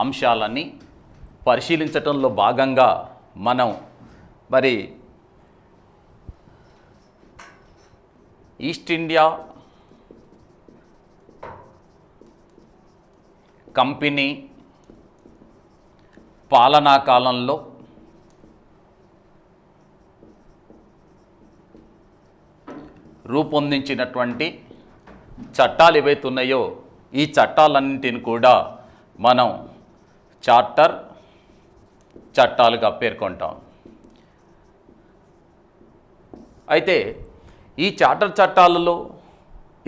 అంశాలని పరిశీలించటంలో భాగంగా మనం మరి ఈస్ట్ ఇండియా కంపెనీ పాలనా కాలంలో రూపొందించినటువంటి చట్టాలు ఏవైతే ఉన్నాయో ఈ చట్టాలన్నింటిని కూడా మనం చార్టర్ చట్టాలుగా పేర్కొంటాం. అయితే ఈ చార్టర్ చట్టాలలో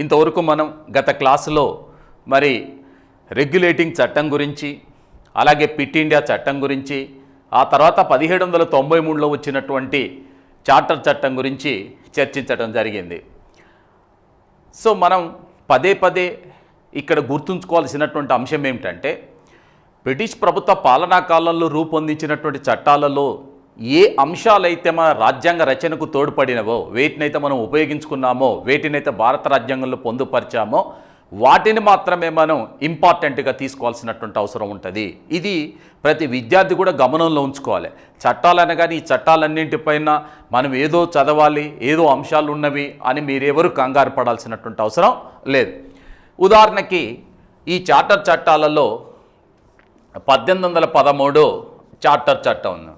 ఇంతవరకు మనం గత క్లాసులో మరి రెగ్యులేటింగ్ చట్టం గురించి, అలాగే పిట్ ఇండియా చట్టం గురించి, ఆ తర్వాత 1793లో వచ్చినటువంటి చార్టర్ చట్టం గురించి చర్చించడం జరిగింది. సో మనం పదే పదే ఇక్కడ గుర్తుంచుకోవాల్సినటువంటి అంశం ఏమిటంటే, బ్రిటిష్ ప్రభుత్వ పాలనా కాలంలో రూపొందించినటువంటి చట్టాలలో ఏ అంశాలైతే మన రాజ్యాంగ రచనకు తోడ్పడినవో, వేటినైతే మనం ఉపయోగించుకున్నామో, వేటినైతే భారత రాజ్యాంగంలో పొందుపరిచామో వాటిని మాత్రమే మనం ఇంపార్టెంట్గా తీసుకోవాల్సినటువంటి అవసరం ఉంటుంది. ఇది ప్రతి విద్యార్థి కూడా గమనంలో ఉంచుకోవాలి. చట్టాలు అనగానే ఈ చట్టాలన్నింటిపైన మనం ఏదో చదవాలి, ఏదో అంశాలు ఉన్నవి అని మీరెవరు కంగారు పడాల్సినటువంటి అవసరం లేదు. ఉదాహరణకి ఈ చార్టర్ చట్టాలలో 1813 చార్టర్ చట్టం ఉంది.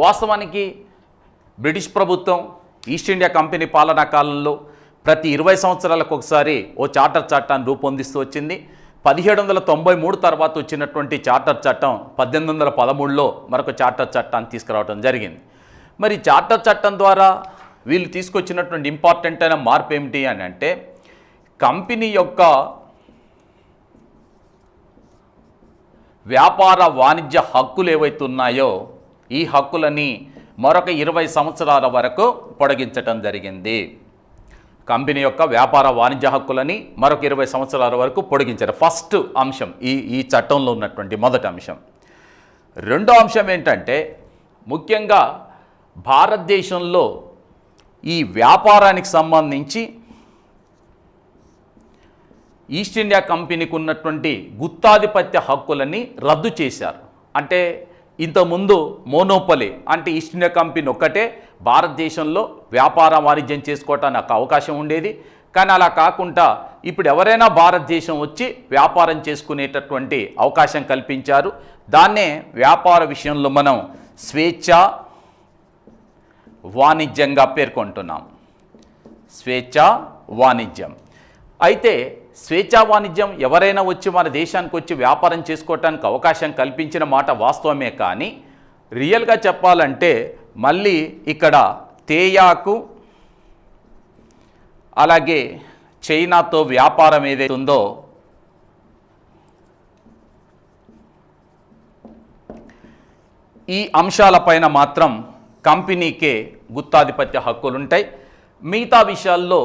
వాస్తవానికి బ్రిటిష్ ప్రభుత్వం ఈస్ట్ ఇండియా కంపెనీ పాలనా కాలంలో ప్రతి 20 సంవత్సరాలకు ఒకసారి ఓ చార్టర్ చట్టాన్ని రూపొందిస్తూ వచ్చింది. 1793 తర్వాత వచ్చినటువంటి చార్టర్ చట్టం 1813లో మరొక చార్టర్ చట్టాన్ని తీసుకురావడం జరిగింది. మరి చార్టర్ చట్టం ద్వారా వీళ్ళు తీసుకొచ్చినటువంటి ఇంపార్టెంట్ అయిన మార్పు ఏమిటి అని అంటే, కంపెనీ యొక్క వ్యాపార వాణిజ్య హక్కులు ఏవైతే ఉన్నాయో ఈ హక్కులని మరొక 20 సంవత్సరాల వరకు పొడిగించటం జరిగింది. కంపెనీ యొక్క వ్యాపార వాణిజ్య హక్కులని మరొక 20 సంవత్సరాల వరకు పొడిగించారు. ఫస్ట్ అంశం ఈ చట్టంలో ఉన్నటువంటి మొదటి అంశం. రెండో అంశం ఏంటంటే, ముఖ్యంగా భారతదేశంలో ఈ వ్యాపారానికి సంబంధించి ఈస్ట్ ఇండియా కంపెనీకి ఉన్నటువంటి గుత్తాధిపత్య హక్కులని రద్దు చేశారు. అంటే ఇంతకుముందు మోనోపలి అంటే ఈస్ట్ ఇండియా కంపెనీ ఒక్కటే భారతదేశంలో వ్యాపార వాణిజ్యం చేసుకోవటానికి అవకాశం ఉండేది. కానీ అలా కాకుండా ఇప్పుడు ఎవరైనా భారతదేశం వచ్చి వ్యాపారం చేసుకునేటటువంటి అవకాశం కల్పించారు. దాన్నే వ్యాపార విషయంలో మనం స్వేచ్ఛ వాణిజ్యంగా పేర్కొంటున్నాం. స్వేచ్ఛ వాణిజ్యం. అయితే స్వేచ్ఛా వాణిజ్యం ఎవరైనా వచ్చి మన దేశానికి వచ్చి వ్యాపారం చేసుకోవటానికి అవకాశం కల్పించిన మాట వాస్తవమే. కానీ రియల్గా చెప్పాలంటే మళ్ళీ ఇక్కడ తేయాకు అలాగే చైనాతో వ్యాపారం ఏదైతే ఉందో ఈ అంశాలపైన మాత్రం కంపెనీకే గుత్తాధిపత్య హక్కులుంటాయి. మిగతా విషయాల్లో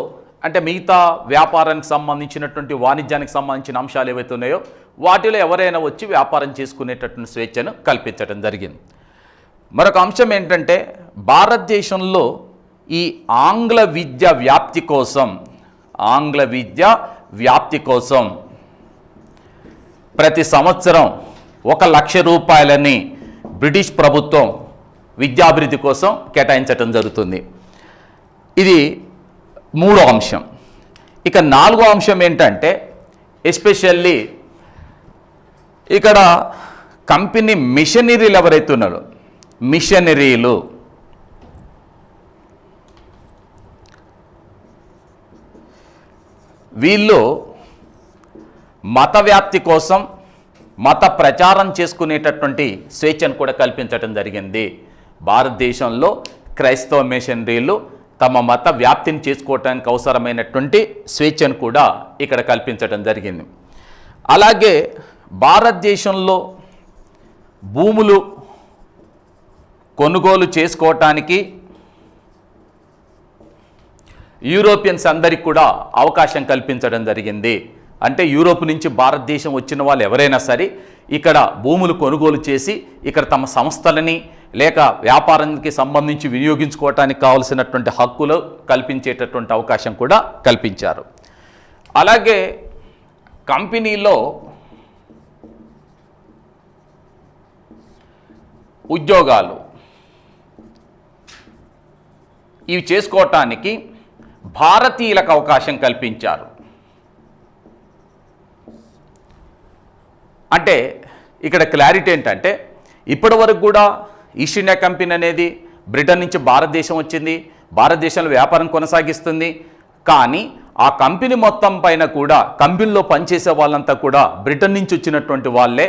అంటే మిగతా వ్యాపారానికి సంబంధించినటువంటి వాణిజ్యానికి సంబంధించిన అంశాలు ఏవైతే ఉన్నాయో వాటిలో ఎవరైనా వచ్చి వ్యాపారం చేసుకునేటటువంటి స్వేచ్ఛను కల్పించడం జరిగింది. మరొక అంశం ఏంటంటే, భారతదేశంలో ఈ ఆంగ్ల విద్య వ్యాప్తి కోసం ప్రతి సంవత్సరం 1,00,000 రూపాయలని బ్రిటిష్ ప్రభుత్వం విద్యాభివృద్ధి కోసం కేటాయించడం జరుగుతుంది. ఇది మూడో అంశం. ఇక నాలుగో అంశం ఏంటంటే, ఎస్పెషల్లీ ఇక్కడ కంపెనీ మిషనరీలు ఎవరైతే ఉన్నారో మిషనరీలు వీళ్ళు మత వ్యాప్తి కోసం మత ప్రచారం చేసుకునేటటువంటి స్వేచ్ఛను కూడా కల్పించడం జరిగింది. భారతదేశంలో క్రైస్తవ మిషనరీలు తమ మత వ్యాప్తిని చేసుకోవటానికి అవసరమైనటువంటి స్వేచ్ఛను కూడా ఇక్కడ కల్పించడం జరిగింది. అలాగే భారతదేశంలో భూములు కొనుగోలు చేసుకోవటానికి యూరోపియన్స్ అందరికీ కూడా అవకాశం కల్పించడం జరిగింది. అంటే యూరోప్ నుంచి భారతదేశం వచ్చిన వాళ్ళు ఎవరైనా సరే ఇక్కడ భూములు కొనుగోలు చేసి ఇక్కడ తమ సంస్థలని లేక వ్యాపారానికి సంబంధించి వినియోగించుకోవటానికి కావలసినటువంటి హక్కులు కల్పించేటటువంటి అవకాశం కూడా కల్పించారు. అలాగే కంపెనీలో ఉద్యోగాలు ఇవి చేసుకోవటానికి భారతీయులకు అవకాశం కల్పించారు. అంటే ఇక్కడ క్లారిటీ ఏంటంటే ఇప్పటి వరకు కూడా ఈస్ట్ ఇండియా కంపెనీ అనేది బ్రిటన్ నుంచి భారతదేశం వచ్చింది, భారతదేశంలో వ్యాపారం కొనసాగిస్తుంది. కానీ ఆ కంపెనీ మొత్తం పైన కూడా కంపెనీలో పనిచేసే వాళ్ళంతా కూడా బ్రిటన్ నుంచి వచ్చినటువంటి వాళ్ళే,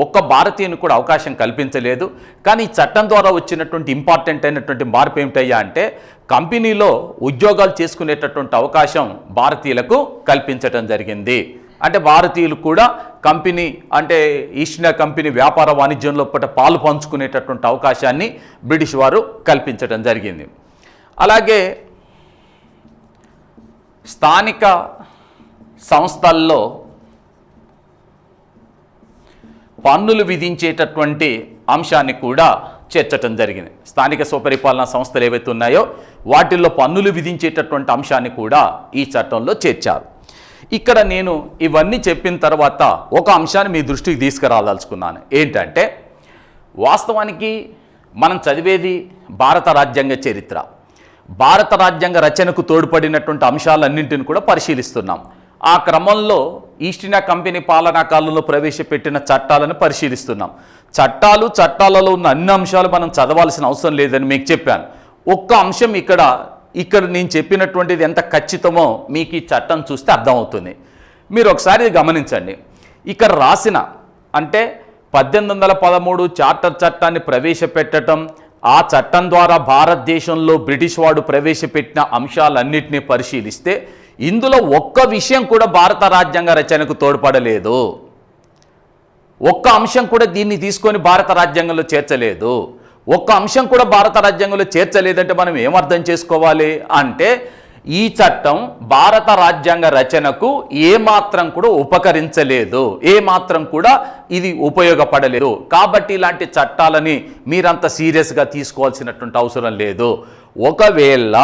ఒక్క భారతీయుని కూడా అవకాశం కల్పించలేదు. కానీ ఈ చట్టం ద్వారా వచ్చినటువంటి ఇంపార్టెంట్ అయినటువంటి మార్పు ఏమిటయ్యా అంటే కంపెనీలో ఉద్యోగాలు చేసుకునేటటువంటి అవకాశం భారతీయులకు కల్పించడం జరిగింది. అంటే భారతీయులు కూడా కంపెనీ అంటే ఈస్ట్ ఇండియా కంపెనీ వ్యాపార వాణిజ్యంలో పాలు పంచుకునేటటువంటి అవకాశాన్ని బ్రిటిష్ వారు కల్పించడం జరిగింది. అలాగే స్థానిక సంస్థల్లో పన్నులు విధించేటటువంటి అంశాన్ని కూడా చేర్చడం జరిగింది. స్థానిక స్వపరిపాలనా సంస్థలు ఏవైతే ఉన్నాయో వాటిల్లో పన్నులు విధించేటటువంటి అంశాన్ని కూడా ఈ చట్టంలో చేర్చారు. ఇక్కడ నేను ఇవన్నీ చెప్పిన తర్వాత ఒక అంశాన్ని మీ దృష్టికి తీసుకురాదలుచుకున్నాను. ఏంటంటే వాస్తవానికి మనం చదివేది భారత రాజ్యాంగ చరిత్ర, భారత రాజ్యాంగ రచనకు తోడ్పడినటువంటి అంశాలన్నింటిని కూడా పరిశీలిస్తున్నాం. ఆ క్రమంలో ఈస్ట్ ఇండియా కంపెనీ పాలనా కాలంలో ప్రవేశపెట్టిన చట్టాలను పరిశీలిస్తున్నాం. చట్టాలలో ఉన్న అన్ని అంశాలు మనం చదవాల్సిన అవసరం లేదని మీకు చెప్పాను. ఒక్క అంశం ఇక్కడ నేను చెప్పినటువంటిది ఎంత ఖచ్చితమో మీకు ఈ చట్టం చూస్తే అర్థమవుతుంది. మీరు ఒకసారి గమనించండి. ఇక్కడ రాసిన అంటే 1813 చార్టర్ చట్టాన్ని ప్రవేశపెట్టడం, ఆ చట్టం ద్వారా భారతదేశంలో బ్రిటిష్ వాడు ప్రవేశపెట్టిన అంశాలన్నింటినీ పరిశీలిస్తే ఇందులో ఒక్క విషయం కూడా భారత రాజ్యాంగ రచనకు తోడ్పడలేదు. ఒక్క అంశం కూడా దీన్ని తీసుకొని భారత రాజ్యాంగంలో చేర్చలేదు. ఒక్క అంశం కూడా భారత రాజ్యాంగంలో చేర్చలేదంటే మనం ఏమర్థం చేసుకోవాలి అంటే ఈ చట్టం భారత రాజ్యాంగ రచనకు ఏమాత్రం కూడా ఉపకరించలేదు, ఏమాత్రం కూడా ఇది ఉపయోగపడలేదు. కాబట్టి ఇలాంటి చట్టాలని మీరంత సీరియస్గా తీసుకోవాల్సినటువంటి అవసరం లేదు. ఒకవేళ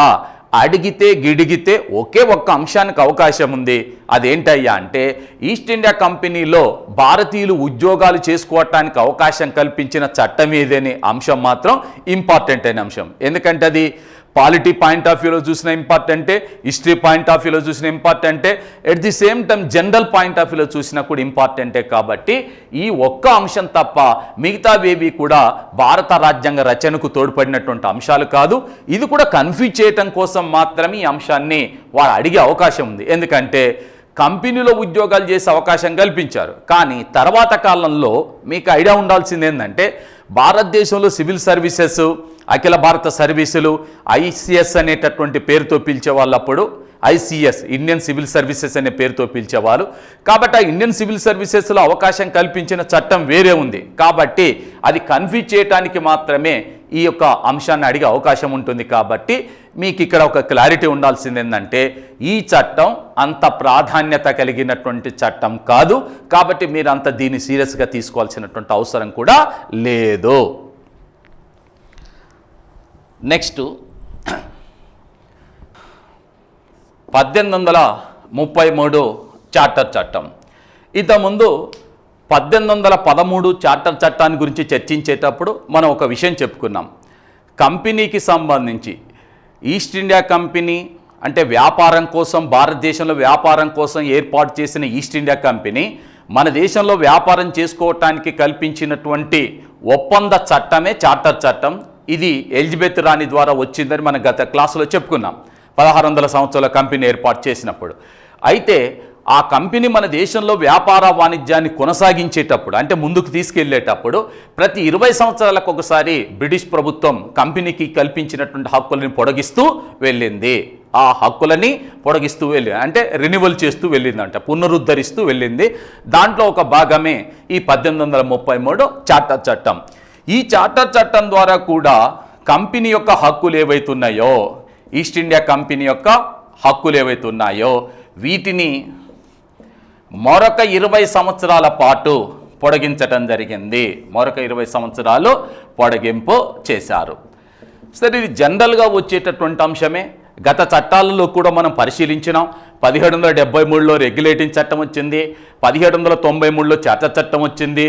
అడిగితే గిడిగితే ఒకే ఒక్క అంశానికి అవకాశం ఉంది. అదేంటయ్యా అంటే ఈస్ట్ ఇండియా కంపెనీలో భారతీయులు ఉద్యోగాలు చేసుకోవటానికి అవకాశం కల్పించిన చట్టం ఏదనే అంశం మాత్రం ఇంపార్టెంట్ అయిన అంశం. ఎందుకంటే అది పాలిటీ పాయింట్ ఆఫ్ వ్యూలో చూసిన ఇంపార్టెంటే, హిస్టరీ పాయింట్ ఆఫ్ వ్యూలో చూసిన ఇంపార్టెంటే, at the same time general point of వ్యూలో చూసినా కూడా ఇంపార్టెంటే. కాబట్టి ఈ ఒక్క అంశం తప్ప మిగతావేవి కూడా భారత రాజ్యాంగ రచనకు తోడ్పడినటువంటి అంశాలు కాదు. ఇది కూడా కన్ఫ్యూజ్ చేయటం కోసం మాత్రమే ఈ అంశాన్ని వారు అడిగే అవకాశం ఉంది. ఎందుకంటే కంపెనీలో ఉద్యోగాలు చేసే అవకాశం కల్పించారు. కానీ తర్వాత కాలంలో మీకు ఐడియా ఉండాల్సింది ఏంటంటే భారతదేశంలో సివిల్ సర్వీసెస్, అఖిల భారత సర్వీసులు, ఐసిఎస్ అనేటటువంటి పేరుతో పిలిచేవాళ్ళు. అప్పుడు ఐసిఎస్ ఇండియన్ సివిల్ సర్వీసెస్ అనే పేరుతో పిలిచేవారు. కాబట్టి ఆ ఇండియన్ సివిల్ సర్వీసెస్లో అవకాశం కల్పించిన చట్టం వేరే ఉంది. కాబట్టి అది కన్ఫ్యూజ్ చేయడానికి మాత్రమే ఈ యొక్క అంశాన్ని అడిగే అవకాశం ఉంటుంది. కాబట్టి మీకు ఇక్కడ ఒక క్లారిటీ ఉండాల్సింది ఏంటంటే ఈ చట్టం అంత ప్రాధాన్యత కలిగినటువంటి చట్టం కాదు. కాబట్టి మీరు అంత దీన్ని సీరియస్గా తీసుకోవాల్సినటువంటి అవసరం కూడా లేదు. నెక్స్ట్ 1833 చార్టర్ చట్టం. ఇంతకుముందు 1813 చార్టర్ చట్టాన్ని గురించి చర్చించేటప్పుడు మనం ఒక విషయం చెప్పుకున్నాం. కంపెనీకి సంబంధించి ఈస్ట్ ఇండియా కంపెనీ అంటే వ్యాపారం కోసం, భారతదేశంలో వ్యాపారం కోసం ఏర్పాటు చేసిన ఈస్ట్ ఇండియా కంపెనీ మన దేశంలో వ్యాపారం చేసుకోవటానికి కల్పించినటువంటి ఒప్పంద చట్టమే చార్టర్ చట్టం. ఇది ఎలిజబెత్ రాణి ద్వారా వచ్చిందని మనం గత క్లాసులో చెప్పుకున్నాం. 1600 సంవత్సరాల కంపెనీ ఏర్పాటు చేసినప్పుడు. అయితే ఆ కంపెనీ మన దేశంలో వ్యాపార వాణిజ్యాన్ని కొనసాగించేటప్పుడు అంటే ముందుకు తీసుకెళ్లేటప్పుడు ప్రతి 20 సంవత్సరాలకు ఒకసారి బ్రిటిష్ ప్రభుత్వం కంపెనీకి కల్పించినటువంటి హక్కులను పొడిగిస్తూ వెళ్ళింది. ఆ హక్కులని పొడిగిస్తూ వెళ్ళింది అంటే రెన్యువల్ చేస్తూ వెళ్ళిందంట, పునరుద్ధరిస్తూ వెళ్ళింది. దాంట్లో ఒక భాగమే ఈ 1833 చార్టర్ చట్టం. ఈ చార్టర్ చట్టం ద్వారా కూడా కంపెనీ యొక్క హక్కులు ఏవైతున్నాయో, ఈస్ట్ ఇండియా కంపెనీ యొక్క హక్కులు ఏవైతున్నాయో వీటిని మరొక 20 సంవత్సరాల పాటు పొడిగించటం జరిగింది. మరొక 20 సంవత్సరాలు పొడిగింపు చేశారు. సరే, ఇది జనరల్గా వచ్చేటటువంటి అంశమే. గత చట్టాలలో కూడా మనం పరిశీలించినాం. 1773లో రెగ్యులేటింగ్ చట్టం వచ్చింది, 1793లో చార్టర్ చట్టం వచ్చింది,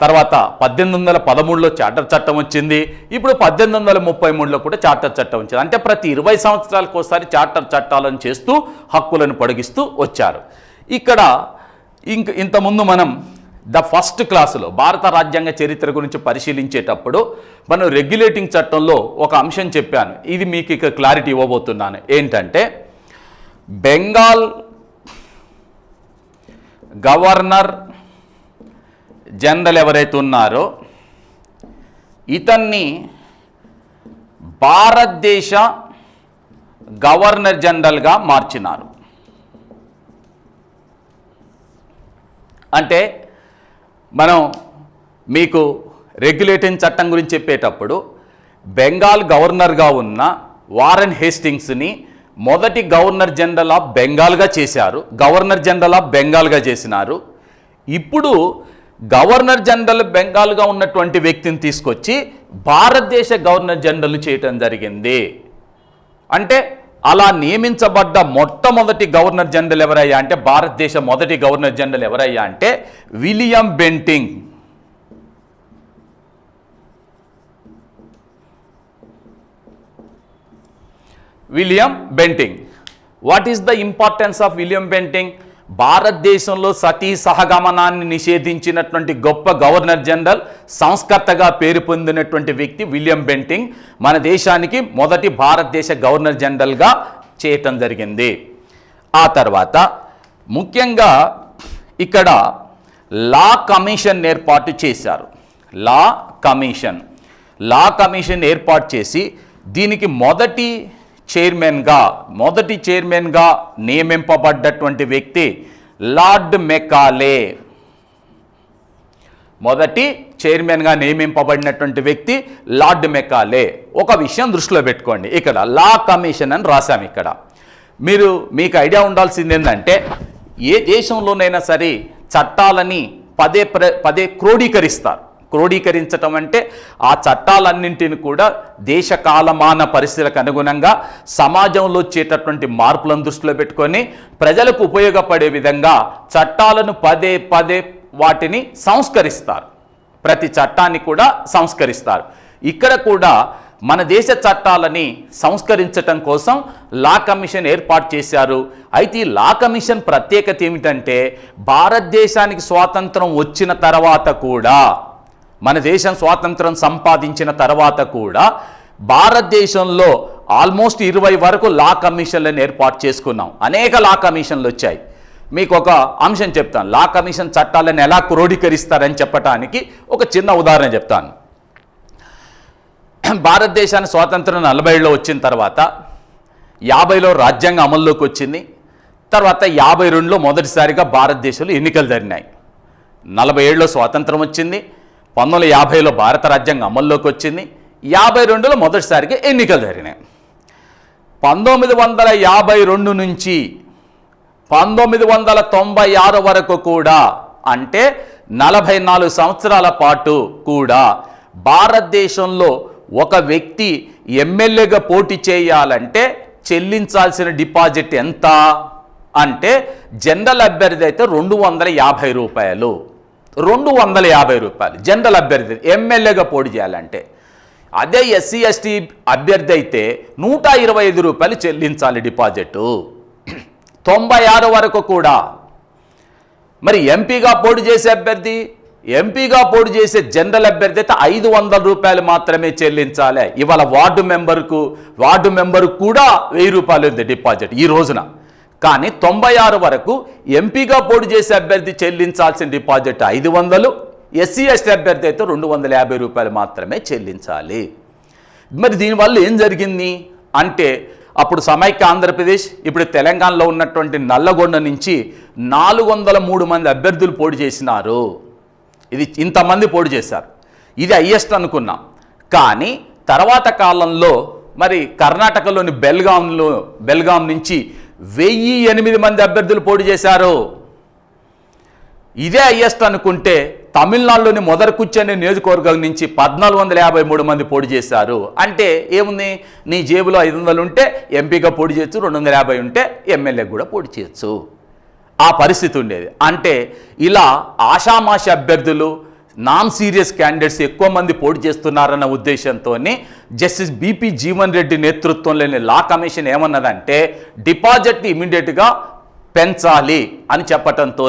తర్వాత 1813లో చార్టర్ చట్టం వచ్చింది, ఇప్పుడు 1833లో కూడా చార్టర్ చట్టం వచ్చింది. అంటే ప్రతి 20 సంవత్సరాలకు ఒకసారి చార్టర్ చట్టాలను చేస్తూ హక్కులను పొడిగిస్తూ వచ్చారు. ఇక్కడ ఇంతకుముందు మనం ఫస్ట్ క్లాసులో భారత రాజ్యాంగ చరిత్ర గురించి పరిశీలించేటప్పుడు మనం రెగ్యులేటింగ్ చట్టంలో ఒక అంశం చెప్పాను. ఇది మీకు ఇక క్లారిటీ ఇవ్వబోతున్నాను. ఏంటంటే బెంగాల్ గవర్నర్ జనరల్ ఎవరైతే ఉన్నారో ఇతన్ని భారతదేశ గవర్నర్ జనరల్గా మార్చినారు. అంటే మనం మీకు రెగ్యులేటింగ్ చట్టం గురించి చెప్పేటప్పుడు బెంగాల్ గవర్నర్గా ఉన్న వారెన్ హేస్టింగ్స్ని మొదటి గవర్నర్ జనరల్ ఆఫ్ బెంగాల్గా చేశారు, గవర్నర్ జనరల్ ఆఫ్ బెంగాల్గా చేసినారు. ఇప్పుడు గవర్నర్ జనరల్ బెంగాల్గా ఉన్నటువంటి వ్యక్తిని తీసుకొచ్చి భారతదేశ గవర్నర్ జనరల్ చేయటం జరిగింది. అంటే అలా నియమించబడ్డ మొట్టమొదటి గవర్నర్ జనరల్ ఎవరయ్యా అంటే, భారతదేశ మొదటి గవర్నర్ జనరల్ ఎవరయ్యా అంటే William Bentinck. William Bentinck. What is the importance of William Bentinck? భారతదేశంలో సతీ సహగమనాన్ని నిషేధించినటువంటి గొప్ప గవర్నర్ జనరల్, సంస్కర్తగా పేరు పొందినటువంటి వ్యక్తి విలియం బెంటింగ్ మన దేశానికి మొదటి భారతదేశ గవర్నర్ జనరల్గా చేయటం జరిగింది. ఆ తర్వాత ముఖ్యంగా ఇక్కడ లా కమిషన్ ఏర్పాటు చేశారు. లా కమిషన్ ఏర్పాటు చేసి దీనికి మొదటి చైర్మన్గా నియమింపబడ్డటువంటి వ్యక్తి లార్డ్ మెకాలే. మొదటి చైర్మన్గా నియమింపబడినటువంటి వ్యక్తి లార్డ్ మెకాలే. ఒక విషయం దృష్టిలో పెట్టుకోండి, ఇక్కడ లా కమిషన్ అని రాశాం. ఇక్కడ మీకు ఐడియా ఉండాల్సింది ఏంటంటే, ఏ దేశంలోనైనా సరే చట్టాలని పదే క్రోడీకరిస్తారు. క్రోడీకరించటం అంటే ఆ చట్టాలన్నింటిని కూడా దేశ కాలమాన పరిస్థితులకు అనుగుణంగా సమాజంలో వచ్చేటటువంటి మార్పులను దృష్టిలో పెట్టుకొని ప్రజలకు ఉపయోగపడే విధంగా చట్టాలను పదే వాటిని సంస్కరిస్తారు. ప్రతి చట్టాన్ని కూడా సంస్కరిస్తారు. ఇక్కడ కూడా మన దేశ చట్టాలని సంస్కరించటం కోసం లా కమిషన్ ఏర్పాటు చేశారు. అయితే ఈ లా కమిషన్ ప్రత్యేకత ఏమిటంటే, భారతదేశానికి స్వాతంత్రం వచ్చిన తర్వాత కూడా, మన దేశం స్వాతంత్రం సంపాదించిన తర్వాత కూడా భారతదేశంలో ఆల్మోస్ట్ 20 వరకు లా కమిషన్లను ఏర్పాటు చేసుకున్నాం. అనేక లా కమిషన్లు వచ్చాయి. మీకు ఒక అంశం చెప్తాను. లా కమిషన్ చట్టాలను ఎలా క్రోడీకరిస్తారని చెప్పడానికి ఒక చిన్న ఉదాహరణ చెప్తాను. భారతదేశానికి స్వాతంత్రం 40లో వచ్చిన తర్వాత 50లో రాజ్యాంగం అమల్లోకి వచ్చింది. తర్వాత 52లో మొదటిసారిగా భారతదేశంలో ఎన్నికలు జరిగినాయి. 47లో స్వాతంత్రం వచ్చింది. 1950లో భారత రాజ్యాంగం అమల్లోకి వచ్చింది. 52లో మొదటిసారిగా ఎన్నికలు జరిగినాయి. 1952 నుంచి 1996 వరకు కూడా, అంటే 44 సంవత్సరాల పాటు కూడా భారతదేశంలో ఒక వ్యక్తి ఎమ్మెల్యేగా పోటీ చేయాలంటే చెల్లించాల్సిన డిపాజిట్ ఎంత అంటే, జనరల్ అభ్యర్థి అయితే 250 రూపాయలు. 250 రూపాయలు జనరల్ అభ్యర్థి ఎమ్మెల్యేగా పోటీ చేయాలంటే. అదే ఎస్సీ ఎస్టీ అభ్యర్థి అయితే 125 రూపాయలు చెల్లించాలి డిపాజిట్. 96 వరకు కూడా. మరి ఎంపీగా పోటీ చేసే జనరల్ అభ్యర్థి అయితే 500 రూపాయలు మాత్రమే చెల్లించాలి. ఇవాళ వార్డు మెంబరు కూడా 1000 రూపాయలు ఉంది డిపాజిట్ ఈ రోజున. కానీ 96 వరకు ఎంపీగా పోటీ చేసే అభ్యర్థి చెల్లించాల్సిన డిపాజిట్ 500, ఎస్సీ ఎస్టీ అభ్యర్థి అయితే 250 రూపాయలు మాత్రమే చెల్లించాలి. మరి దీనివల్ల ఏం జరిగింది అంటే, అప్పుడు సమైక్య ఆంధ్రప్రదేశ్, ఇప్పుడు తెలంగాణలో ఉన్నటువంటి నల్లగొండ నుంచి 403 మంది అభ్యర్థులు పోటీ చేసినారు. ఇది ఇంతమంది పోటీ చేశారు. ఇది హైయెస్ట్ అనుకున్నాం. కానీ తర్వాత కాలంలో మరి కర్ణాటకలోని బెల్గాం నుంచి 1008 మంది అభ్యర్థులు పోటీ చేశారు. ఇదే హైయెస్ట్ అనుకుంటే తమిళనాడులోని మొదరకుచ్చి అనే నియోజకవర్గం నుంచి 1453 మంది పోటీ చేశారు. అంటే ఏముంది, నీ జేబులో 500 ఉంటే ఎంపీగా పోటీ చేయొచ్చు, 250 ఉంటే ఎమ్మెల్యే కూడా పోటీ చేయొచ్చు. ఆ పరిస్థితి ఉండేది. అంటే ఇలా ఆషామాషి అభ్యర్థులు, నాన్ సీరియస్ క్యాండిడేట్స్ ఎక్కువ మంది పోటీ చేస్తున్నారన్న ఉద్దేశంతో జస్టిస్ బిపి జీవన్ రెడ్డి నేతృత్వంలోని లా కమిషన్ ఏమన్నదంటే డిపాజిట్ని ఇమీడియట్గా పెంచాలి అని చెప్పటంతో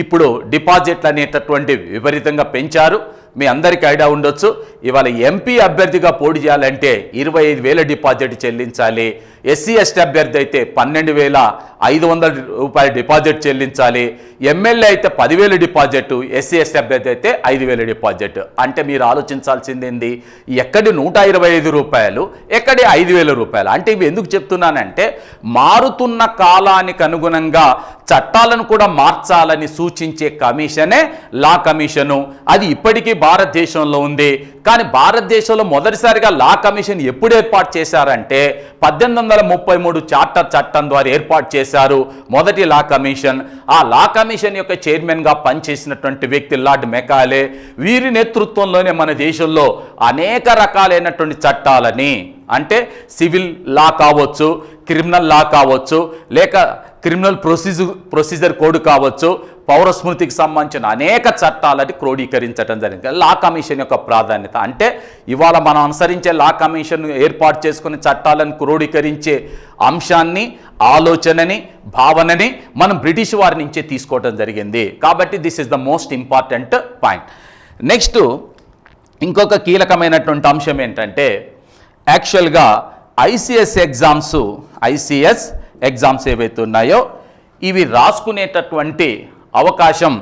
ఇప్పుడు డిపాజిట్లు అనేటటువంటి విపరీతంగా పెంచారు. మీ అందరికీ ఐడియా ఉండొచ్చు, ఇవాళ ఎంపీ అభ్యర్థిగా పోటీ చేయాలంటే 25,000 డిపాజిట్ చెల్లించాలి. ఎస్సీ ఎస్టీ అభ్యర్థి అయితే 12,500 రూపాయలు డిపాజిట్ చెల్లించాలి. ఎమ్మెల్యే అయితే 10,000 డిపాజిట్, ఎస్సీ ఎస్టీ అభ్యర్థి అయితే 5,000 డిపాజిట్. అంటే మీరు ఆలోచించాల్సింది ఏంది, ఎక్కడి 125 రూపాయలు, ఎక్కడి 5,000 రూపాయలు. అంటే ఇవి ఎందుకు చెప్తున్నానంటే మారుతున్న కాలానికి అనుగుణంగా చట్టాలను కూడా మార్చాలని సూచించే కమిషనే లా కమిషను. అది ఇప్పటికీ భారతదేశంలో ఉంది. కానీ భారతదేశంలో మొదటిసారిగా లా కమిషన్ ఎప్పుడు ఏర్పాటు చేశారంటే 1833 చార్టర్ చట్టం ద్వారా ఏర్పాటు చేశారు మొదటి లా కమిషన్. ఆ లా కమిషన్ యొక్క చైర్మన్గా పనిచేసినటువంటి వ్యక్తి లార్డ్ మెకాలే. వీరి నేతృత్వంలోనే మన దేశంలో అనేక రకాలైనటువంటి చట్టాలని, అంటే సివిల్ లా కావచ్చు, క్రిమినల్ లా కావచ్చు, లేక క్రిమినల్ ప్రొసీజర్ కోడ్ కావచ్చు, పౌర స్మృతికి సంబంధించిన అనేక చట్టాలని క్రోడీకరించడం జరిగింది. లా కమిషన్ యొక్క ప్రాధాన్యత అంటే ఇవాళ మనం అనుసరించే లా కమిషన్ ఏర్పాటు చేసుకునే చట్టాలను క్రోడీకరించే అంశాన్ని, ఆలోచనని, భావనని మనం బ్రిటిష్ వారి నుంచే తీసుకోవడం జరిగింది. కాబట్టి this is the most important point. Next ఇంకొక కీలకమైనటువంటి అంశం ఏంటంటే యాక్చువల్గా ఐసిఎస్ ఎగ్జామ్స్ ఏవైతే ఉన్నాయో ఇవి రాసుకునేటటువంటి అవకాశం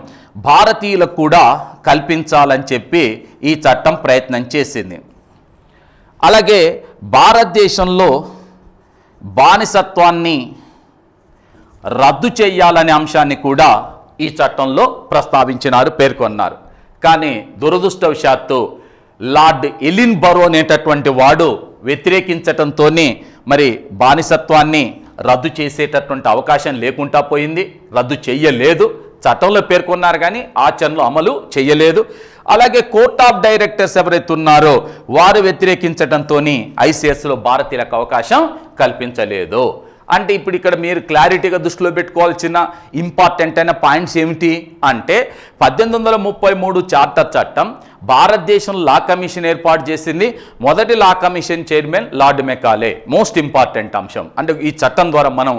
భారతీయులకు కూడా కల్పించాలని చెప్పి ఈ చట్టం ప్రయత్నం చేసింది. అలాగే భారతదేశంలో బానిసత్వాన్ని రద్దు చేయాలనే అంశాన్ని కూడా ఈ చట్టంలో ప్రస్తావించినారు, పేర్కొన్నారు. కానీ దురదృష్టవశాత్తు లార్డ్ ఎలిన్ బరో అనేటటువంటి వాడు వ్యతిరేకించటంతో మరి బానిసత్వాన్ని రద్దు చేసేటటువంటి అవకాశం లేకుండా పోయింది. రద్దు చెయ్యలేదు, చట్టంలో పేర్కొన్నారు కానీ ఆచరణలో అమలు చేయలేదు. అలాగే కోర్ట్ ఆఫ్ డైరెక్టర్స్ ఎవరైతే ఉన్నారో వారు వ్యతిరేకించడంతో ఐసిఎస్లో భారతీయులకు అవకాశం కల్పించలేదు. అంటే ఇప్పుడు ఇక్కడ మీరు క్లారిటీగా దృష్టిలో పెట్టుకోవాల్సిన ఇంపార్టెంట్ అయిన పాయింట్స్ ఏమిటి అంటే 1833 చార్టర్ చట్టం భారతదేశంలో లా కమిషన్ ఏర్పాటు చేసింది. మొదటి law commission chairman lord Macaulay. Most important అంశం, అంటే ఈ చట్టం ద్వారా మనం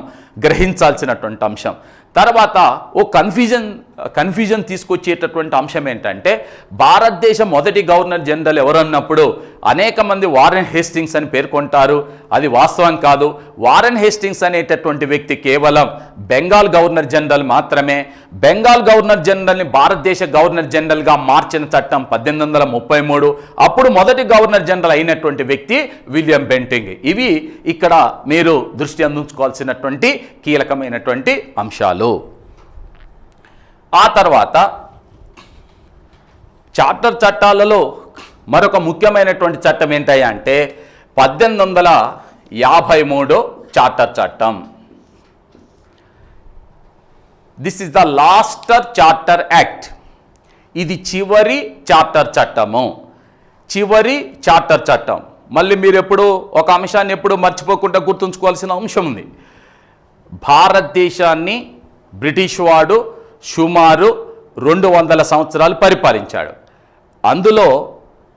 గ్రహించాల్సినటువంటి అంశం. తర్వాత ఓ కన్ఫ్యూజన్ తీసుకొచ్చేటటువంటి అంశం ఏంటంటే భారతదేశ మొదటి గవర్నర్ జనరల్ ఎవరన్నప్పుడు అనేక మంది వారెన్ హేస్టింగ్స్ అని పేర్కొంటారు. అది వాస్తవం కాదు. వారెన్ హేస్టింగ్స్ అనేటటువంటి వ్యక్తి కేవలం బెంగాల్ గవర్నర్ జనరల్ మాత్రమే. బెంగాల్ గవర్నర్ జనరల్ని భారతదేశ గవర్నర్ జనరల్గా మార్చిన చట్టం 1833. అప్పుడు మొదటి గవర్నర్ జనరల్ అయినటువంటి వ్యక్తి విలియం బెంటింగ్. ఇవి ఇక్కడ మీరు దృష్టి అందించుకోవాల్సినటువంటి కీలకమైనటువంటి అంశాలు. ఆ తర్వాత చార్టర్ చట్టాలలో మరొక ముఖ్యమైనటువంటి చట్టం ఏంటయ్యా అంటే 1853 చార్టర్ చట్టం. This is the last charter act. ఇది చివరి చార్టర్ చట్టము. చివరి చార్టర్ చట్టం. మళ్ళీ మీరు ఎప్పుడు ఒక అంశాన్ని ఎప్పుడు మర్చిపోకుండా గుర్తుంచుకోవాల్సిన అంశం ఉంది. భారతదేశాన్ని బ్రిటిష్ వాడు సుమారు 200 సంవత్సరాలు పరిపాలించాడు. అందులో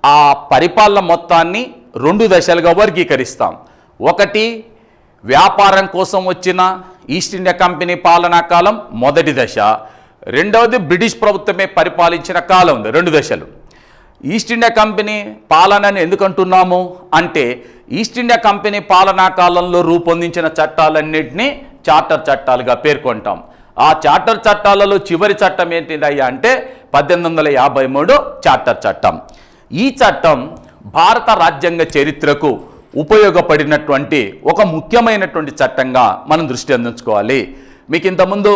ఆ పరిపాలన మొత్తాన్ని 2 దశలుగా వర్గీకరిస్తాం. ఒకటి వ్యాపారం కోసం వచ్చిన ఈస్ట్ ఇండియా కంపెనీ పాలనా కాలం, మొదటి దశ. రెండవది బ్రిటిష్ ప్రభుత్వమే పరిపాలించిన కాలం ఉంది, 2 దశలు. ఈస్ట్ ఇండియా కంపెనీ పాలనని ఎందుకంటున్నాము అంటే ఈస్ట్ ఇండియా కంపెనీ పాలనా కాలంలో రూపొందించిన చట్టాలన్నింటినీ చార్టర్ చట్టాలుగా పేర్కొంటాం. ఆ చార్టర్ చట్టాలలో చివరి చట్టం ఏంటిదయ్యా అంటే 1853 చార్టర్ చట్టం. ఈ చట్టం భారత రాజ్యాంగ చరిత్రకు ఉపయోగపడినటువంటి ఒక ముఖ్యమైనటువంటి చట్టంగా మనం దృష్టి అందించుకోవాలి. మీకు ఇంతకుముందు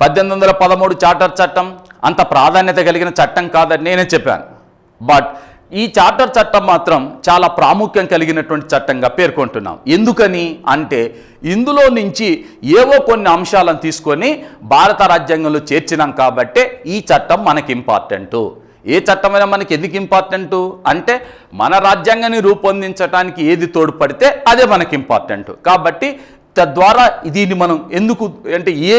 1813 చార్టర్ చట్టం అంత ప్రాధాన్యత కలిగిన చట్టం కాదని నేనే చెప్పాను. బట్ ఈ చార్టర్ చట్టం మాత్రం చాలా ప్రాముఖ్యం కలిగినటువంటి చట్టంగా పేర్కొంటున్నాం. ఎందుకని అంటే ఇందులో నుంచి ఏవో కొన్ని అంశాలను తీసుకొని భారత రాజ్యాంగంలో చేర్చినాం కాబట్టే ఈ చట్టం మనకి ఇంపార్టెంటు. ఏ చట్టమైనా మనకి ఎందుకు ఇంపార్టెంటు అంటే మన రాజ్యాంగాన్ని రూపొందించడానికి ఏది తోడ్పడితే అదే మనకి ఇంపార్టెంట్. కాబట్టి తద్వారా దీన్ని మనం ఎందుకు అంటే ఏ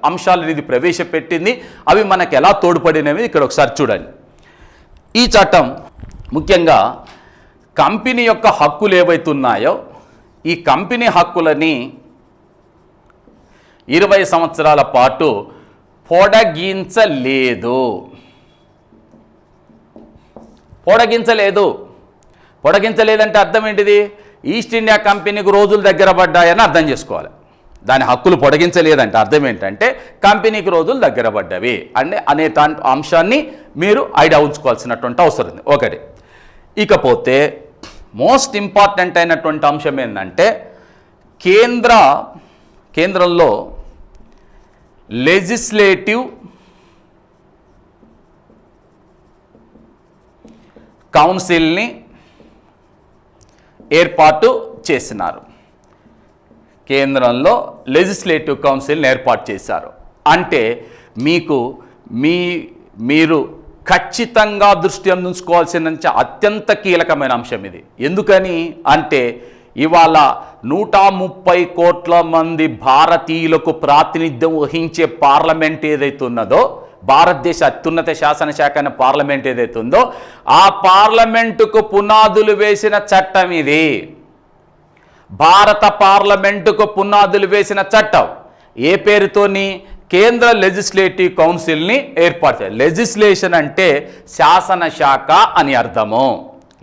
అంశాలను ఇది ప్రవేశపెట్టింది, అవి మనకు ఎలా తోడ్పడినవి ఇక్కడ ఒకసారి చూడండి. ఈ చట్టం ముఖ్యంగా కంపెనీ యొక్క హక్కులు ఏవైతున్నాయో ఈ కంపెనీ హక్కులని 20 సంవత్సరాల పాటు పొడిగించలేదంటే అర్థం ఏంటిది? ఈస్ట్ ఇండియా కంపెనీకి రోజులు దగ్గర పడ్డాయని అర్థం చేసుకోవాలి. దాని హక్కులు పొడిగించలేదంటే అర్థం ఏంటంటే కంపెనీకి రోజులు దగ్గర పడ్డవి అనే అంశాన్ని మీరు ఐడియా ఉంచుకోవాల్సినటువంటి అవసరం ఉంది. ఒకటి. ఇకపోతే మోస్ట్ ఇంపార్టెంట్ అయినటువంటి అంశం ఏంటంటే కేంద్రంలో లెజిస్లేటివ్ కౌన్సిల్ని ఏర్పాటు చేసినారు. కేంద్రంలో లెజిస్లేటివ్ కౌన్సిల్ని ఏర్పాటు చేశారు అంటే మీరు ఖచ్చితంగా దృష్టి అందించుకోవాల్సిన అత్యంత కీలకమైన అంశం ఇది. ఎందుకని అంటే ఇవాళ 130 కోట్ల మంది భారతీయులకు ప్రాతినిధ్యం వహించే పార్లమెంట్ ఏదైతే ఉన్నదో, భారతదేశ అత్యున్నత శాసనశాఖ అనే పార్లమెంట్ ఏదైతే ఉందో ఆ పార్లమెంటుకు పునాదులు వేసిన చట్టం ఇది. భారత పార్లమెంటుకు పునాదులు వేసిన చట్టం ఏ పేరుతోని? కేంద్ర లెజిస్లేటివ్ కౌన్సిల్ని ఏర్పాటు చేయాలి. లెజిస్లేషన్ అంటే శాసనశాఖ అని అర్థము.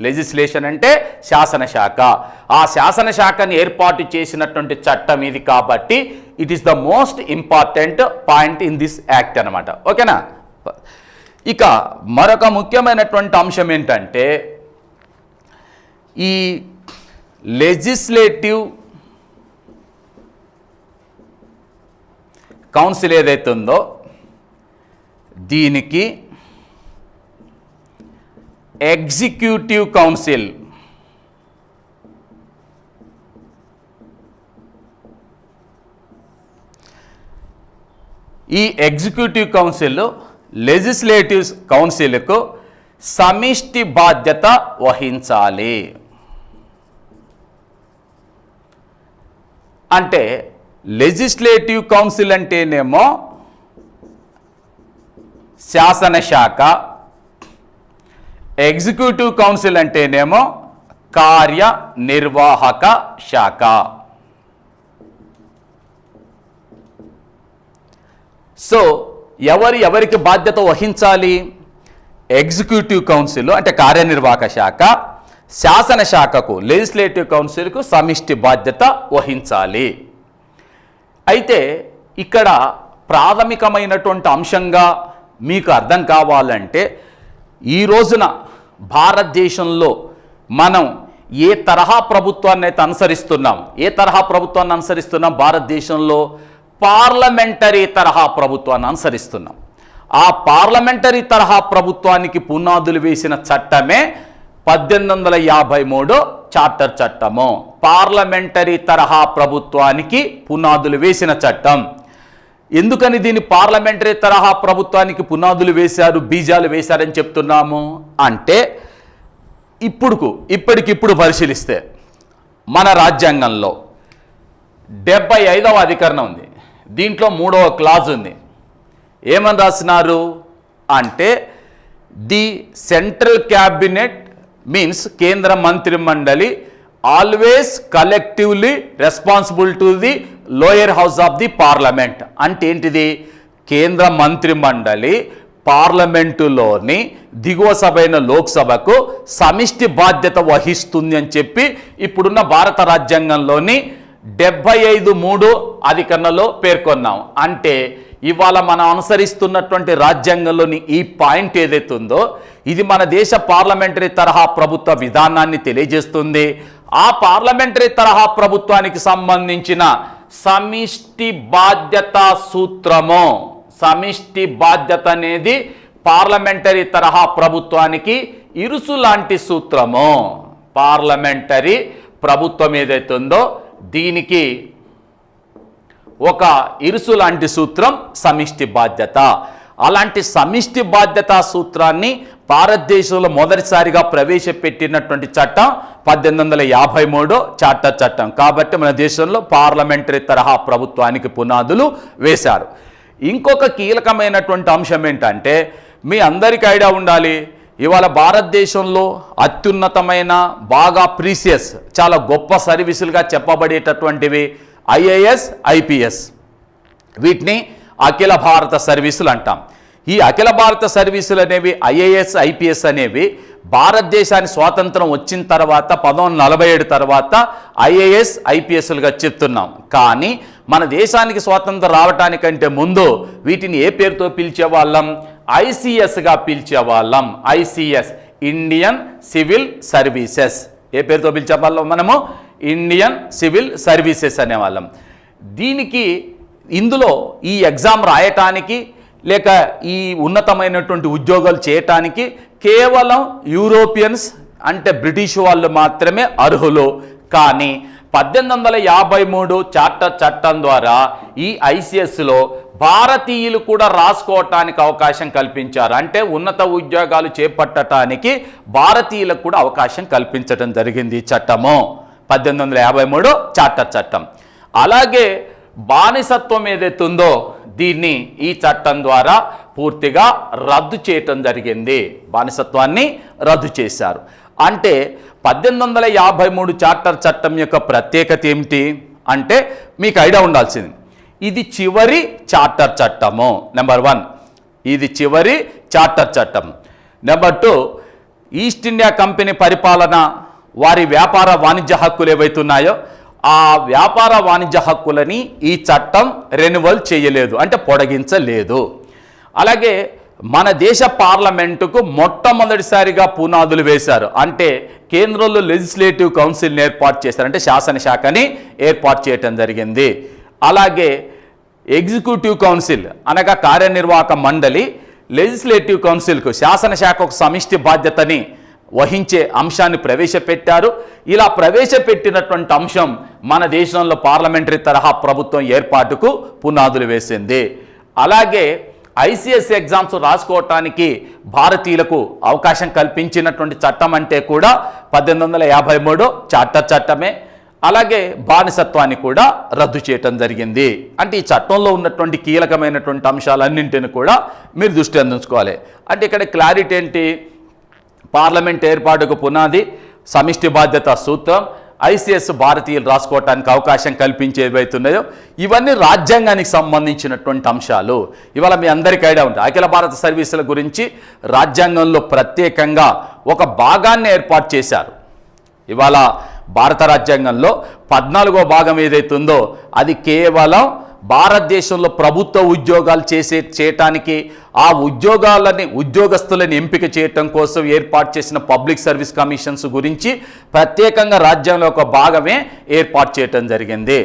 లెజిస్లేషన్ అంటే శాసనశాఖ. ఆ శాసనశాఖని ఏర్పాటు చేసినటువంటి చట్టం ఇది. కాబట్టి it is the most important point in this act అనమాట. ఓకేనా? ఇక మరొక ముఖ్యమైనటువంటి అంశం ఏంటంటే ఈ లెజిస్లేటివ్ కౌన్సిల్ ఏదైతే ఉందో దీనికి ఎగ్జిక్యూటివ్ కౌన్సిల్, ఈ ఎగ్జిక్యూటివ్ కౌన్సిల్ లెజిస్లేటివ్ కౌన్సిల్కు సమిష్టి బాధ్యత వహించాలి. అంటే లెజిస్లేటివ్ కౌన్సిల్ అంటేనేమో శాసనశాఖ, ఎగ్జిక్యూటివ్ కౌన్సిల్ అంటేనేమో కార్యనిర్వాహక శాఖ. సో ఎవరికి బాధ్యత వహించాలి? ఎగ్జిక్యూటివ్ కౌన్సిల్ అంటే కార్యనిర్వాహక శాఖ శాసనశాఖకు లెజిస్లేటివ్ కౌన్సిల్కు సమిష్టి బాధ్యత వహించాలి. అయితే ఇక్కడ ప్రాథమికమైనటువంటి అంశంగా మీకు అర్థం కావాలంటే ఈ రోజున భారతదేశంలో మనం ఏ తరహా ప్రభుత్వాన్ని అయితే అనుసరిస్తున్నాం? భారతదేశంలో పార్లమెంటరీ తరహా ప్రభుత్వాన్ని అనుసరిస్తున్నాం. ఆ పార్లమెంటరీ తరహా ప్రభుత్వానికి పునాదులు వేసిన చట్టమే 1853 చార్టర్ చట్టము. పార్లమెంటరీ తరహా ప్రభుత్వానికి పునాదులు వేసిన చట్టం. ఎందుకని దీన్ని పార్లమెంటరీ తరహా ప్రభుత్వానికి పునాదులు వేశారు, బీజాలు వేశారని చెప్తున్నాము అంటే ఇప్పటికిప్పుడు పరిశీలిస్తే మన రాజ్యాంగంలో 75వ అధికరణం ఉంది. దీంట్లో 3వ క్లాజ్ ఉంది. ఏమని రాసినారు అంటే ది సెంట్రల్ క్యాబినెట్ మీన్స్ కేంద్ర మంత్రి మండలి always collectively responsible to the lower house of the parliament. అంటే ఏంటిది? కేంద్ర మంత్రి మండలి పార్లమెంటులోని దిగువ సభ అయిన లోక్సభకు సమిష్టి బాధ్యత వహిస్తుంది అని చెప్పి ఇప్పుడున్న భారత రాజ్యాంగంలోని 75(3) అధికరణలో పేర్కొన్నాం. అంటే ఇవాళ మనం అనుసరిస్తున్నటువంటి రాజ్యాంగంలోని ఈ పాయింట్ ఏదైతే ఉందో ఇది మన దేశ పార్లమెంటరీ తరహా ప్రభుత్వ విధానాన్ని తెలియజేస్తుంది. ఆ పార్లమెంటరీ తరహా ప్రభుత్వానికి సంబంధించిన సమిష్టి బాధ్యత సూత్రము, సమిష్టి బాధ్యత అనేది పార్లమెంటరీ తరహా ప్రభుత్వానికి ఇరుసు లాంటి సూత్రము. పార్లమెంటరీ ప్రభుత్వం ఏదైతే ఉందో దీనికి ఒక ఇరుసు లాంటి సూత్రం సమిష్టి బాధ్యత. అలాంటి సమిష్టి బాధ్యతా సూత్రాన్ని భారతదేశంలో మొదటిసారిగా ప్రవేశపెట్టినటువంటి చట్టం 1853 చార్టర్ చట్టం. కాబట్టి మన దేశంలో పార్లమెంటరీ తరహా ప్రభుత్వానికి పునాదులు వేశారు. ఇంకొక కీలకమైనటువంటి అంశం ఏంటంటే, మీ అందరికీ ఐడియా ఉండాలి, ఇవాళ భారతదేశంలో అత్యున్నతమైన బాగా ప్రీసియస్ చాలా గొప్ప సర్వీసులుగా చెప్పబడేటటువంటివి IAS IPS. వీటిని అఖిల భారత సర్వీసులు అంటాం. ఈ అఖిల భారత సర్వీసులు అనేవి IAS IPS అనేవి భారతదేశానికి స్వాతంత్రం వచ్చిన తర్వాత 1947 తర్వాత IAS IPSలుగా చెప్తున్నాం. కానీ మన దేశానికి స్వాతంత్రం రావటానికంటే ముందు వీటిని ఏ పేరుతో పిలిచేవాళ్ళం? ICSగా పిలిచేవాళ్ళం. ICS, Indian civil services. ఏ పేరుతో పిలిచేవాళ్ళం మనము? ఇండియన్ సివిల్ సర్వీసెస్ అనేవాళ్ళం. ఇందులో ఈ ఎగ్జామ్ రాయటానికి లేక ఈ ఉన్నతమైనటువంటి ఉద్యోగాలు చేయటానికి కేవలం యూరోపియన్స్ అంటే బ్రిటిష్ వాళ్ళు మాత్రమే అర్హులు. కానీ 1853 చార్టర్ చట్టం ద్వారా ఈ ICSలో భారతీయులు కూడా రాసుకోవటానికి అవకాశం కల్పించారు. అంటే ఉన్నత ఉద్యోగాలు చేపట్టడానికి భారతీయులకు కూడా అవకాశం కల్పించడం జరిగింది ఈ చట్టము 1853 చార్టర్ చట్టం. అలాగే బానిసత్వం ఏదైతుందో దీన్ని ఈ చట్టం ద్వారా పూర్తిగా రద్దు చేయటం జరిగింది. బానిసత్వాన్ని రద్దు చేశారు. అంటే 1853 చార్టర్ చట్టం యొక్క ప్రత్యేకత ఏమిటి అంటే మీకు ఐడియా ఉండాల్సింది, ఇది చివరి చార్టర్ చట్టము. నెంబర్ 1, ఇది చివరి చార్టర్ చట్టం. నెంబర్ 2, ఈస్ట్ ఇండియా కంపెనీ పరిపాలన వారి వ్యాపార వాణిజ్య హక్కులు ఏవైతున్నాయో ఆ వ్యాపార వాణిజ్య హక్కులని ఈ చట్టం రెన్యువల్ చేయలేదు, అంటే పొడిగించలేదు. అలాగే మన దేశ పార్లమెంటుకు మొట్టమొదటిసారిగా పునాదులు వేశారు. అంటే కేంద్రంలో లెజిస్లేటివ్ కౌన్సిల్ని ఏర్పాటు చేశారు, అంటే శాసనశాఖని ఏర్పాటు చేయటం జరిగింది. అలాగే ఎగ్జిక్యూటివ్ కౌన్సిల్ అనగా కార్యనిర్వాహక మండలి లెజిస్లేటివ్ కౌన్సిల్కు శాసనశాఖకు సమిష్టి బాధ్యతని వహించే అంశాన్ని ప్రవేశపెట్టారు. ఇలా ప్రవేశపెట్టినటువంటి అంశం మన దేశంలో పార్లమెంటరీ తరహా ప్రభుత్వం ఏర్పాటుకు పునాదులు వేసింది. అలాగే ICS ఎగ్జామ్స్ రాసుకోవటానికి భారతీయులకు అవకాశం కల్పించినటువంటి చట్టం అంటే కూడా 1853 చార్టర్ చట్టమే. అలాగే బానిసత్వాన్ని కూడా రద్దు చేయటం జరిగింది. అంటే ఈ చట్టంలో ఉన్నటువంటి కీలకమైనటువంటి అంశాలన్నింటిని కూడా మీరు దృష్టి అందించుకోవాలి. అంటే ఇక్కడ క్లారిటీ ఏంటి? పార్లమెంట్ ఏర్పాటుకు పునాది, సమిష్టి బాధ్యత సూత్రం, ICS భారతీయులు రాసుకోవటానికి అవకాశం కల్పించేవైతున్నాయో ఇవన్నీ రాజ్యాంగానికి సంబంధించినటువంటి అంశాలు. ఇవాళ మీ అందరికీ ఐడియా ఉంటుంది, అఖిల భారత సర్వీసుల గురించి రాజ్యాంగంలో ప్రత్యేకంగా ఒక భాగాన్ని ఏర్పాటు చేశారు. ఇవాళ భారత రాజ్యాంగంలో 14వ భాగం ఏదైతుందో అది కేవలం భారతదేశంలో ప్రభుత్వ ఉద్యోగాలు చేయటానికి ఆ ఉద్యోగస్తులను ఎంపిక చేయటం కోసం ఏర్పాటు చేసిన పబ్లిక్ సర్వీస్ కమిషన్స్ గురించి ప్రత్యేకంగా రాజ్యాంగంలో ఒక భాగమే ఏర్పాటు చేయటం జరిగింది.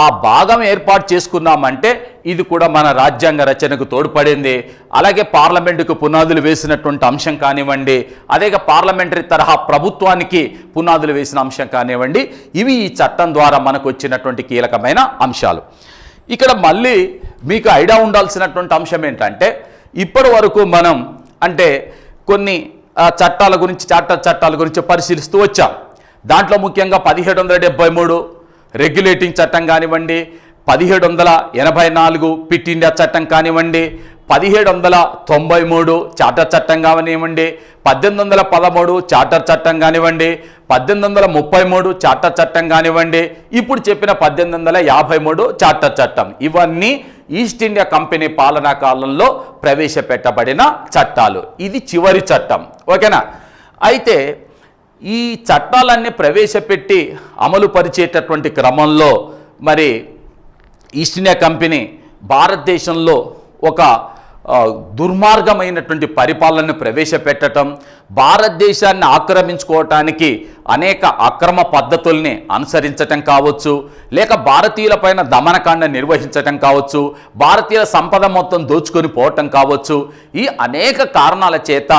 ఆ భాగం ఏర్పాటు చేసుకున్నామంటే ఇది కూడా మన రాజ్యాంగ రచనకు తోడ్పడింది. అలాగే పార్లమెంటుకు పునాదులు వేసినటువంటి అంశం కానివ్వండి, అదే పార్లమెంటరీ తరహా ప్రభుత్వానికి పునాదులు వేసిన అంశం కానివ్వండి, ఇవి ఈ చట్టం ద్వారా మనకు వచ్చినటువంటి కీలకమైన అంశాలు. ఇక్కడ మళ్ళీ మీకు ఐడియా ఉండాల్సినటువంటి అంశం ఏంటంటే, ఇప్పటి వరకు మనం అంటే కొన్ని చట్టాల గురించి చార్టర్ చట్టాల గురించి పరిశీలిస్తూ వచ్చాం. దాంట్లో ముఖ్యంగా 1773 రెగ్యులేటింగ్ చట్టం కానివ్వండి, 1784 పిట్ ఇండియా చట్టం కానివ్వండి, 1793 చార్టర్ చట్టం కానివ్వండి, 1813 చార్టర్ చట్టం కానివ్వండి, 1833 చార్టర్ చట్టం కానివ్వండి, ఇప్పుడు చెప్పిన 1853 చార్టర్ చట్టం, ఇవన్నీ ఈస్ట్ ఇండియా కంపెనీ పాలనా కాలంలో ప్రవేశపెట్టబడిన చట్టాలు. ఇది చివరి చట్టం, ఓకేనా? అయితే ఈ చట్టాలన్నీ ప్రవేశపెట్టి అమలు పరిచేటటువంటి క్రమంలో మరి ఈస్ట్ ఇండియా కంపెనీ భారతదేశంలో ఒక దుర్మార్గమైనటువంటి పరిపాలనను ప్రవేశపెట్టడం, భారతదేశాన్ని ఆక్రమించుకోవటానికి అనేక అక్రమ పద్ధతుల్ని అనుసరించటం కావచ్చు, లేక భారతీయులపైన దమనకాండ నిర్వహించటం కావచ్చు, భారతీయుల సంపద మొత్తం దోచుకొని పోవటం కావచ్చు, ఈ అనేక కారణాల చేత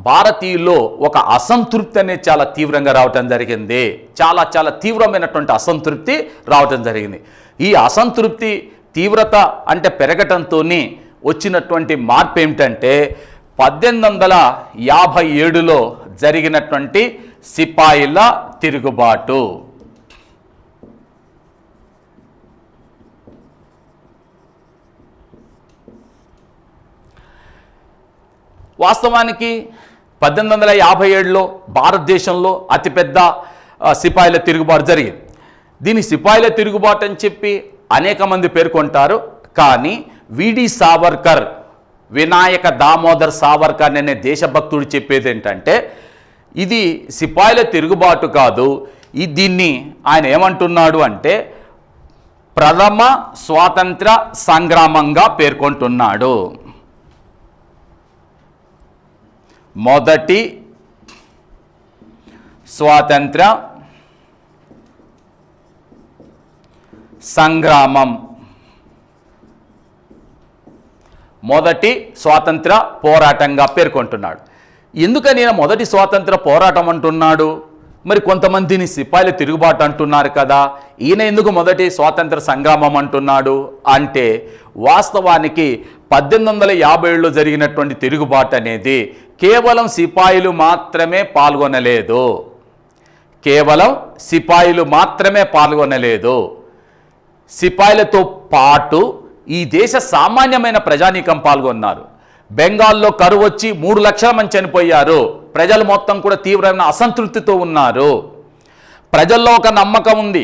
భారతీయుల్లో ఒక అసంతృప్తి అనేది చాలా తీవ్రంగా రావటం జరిగింది. చాలా తీవ్రమైనటువంటి అసంతృప్తి రావటం జరిగింది. ఈ అసంతృప్తి తీవ్రత అంటే పెరగటంతో వచ్చినటువంటి మార్పు ఏమిటంటే 1857లో జరిగినటువంటి సిపాయిల తిరుగుబాటు. వాస్తవానికి 1857లో భారతదేశంలో అతిపెద్ద సిపాయిల తిరుగుబాటు జరిగింది. దీని సిపాయిల తిరుగుబాటు అని చెప్పి అనేక మంది పేర్కొంటారు. కానీ విడి సావర్కర్, వినాయక దామోదర్ సావర్కర్ అనే దేశభక్తుడు చెప్పేది ఏంటంటే ఇది సిపాయిల తిరుగుబాటు కాదు, దీన్ని ఆయన ఏమంటున్నాడు అంటే ప్రథమ స్వాతంత్ర సంగ్రామంగా పేర్కొంటున్నాడు. మొదటి స్వాతంత్ర సంగ్రామం, మొదటి స్వాతంత్ర పోరాటంగా పేర్కొంటున్నాడు. ఎందుకని ఈయన మొదటి స్వాతంత్ర పోరాటం అంటున్నాడు? మరి కొంతమందిని సిపాయిల తిరుగుబాటు అంటున్నారు కదా, ఈయన ఎందుకు మొదటి స్వాతంత్ర సంగ్రామం అంటున్నాడు అంటే వాస్తవానికి 1857లో జరిగినటువంటి తిరుగుబాటు అనేది కేవలం సిపాయిలు మాత్రమే పాల్గొనలేదు. కేవలం సిపాయిలు మాత్రమే పాల్గొనలేదు. సిపాయిలతో పాటు ఈ దేశ సామాన్యమైన ప్రజానీకం పాల్గొన్నారు. బెంగాల్లో కరువు వచ్చి 3 లక్షల మంది చనిపోయారు. ప్రజలు మొత్తం కూడా తీవ్రమైన అసంతృప్తితో ఉన్నారు. ప్రజల్లో ఒక నమ్మకం ఉంది.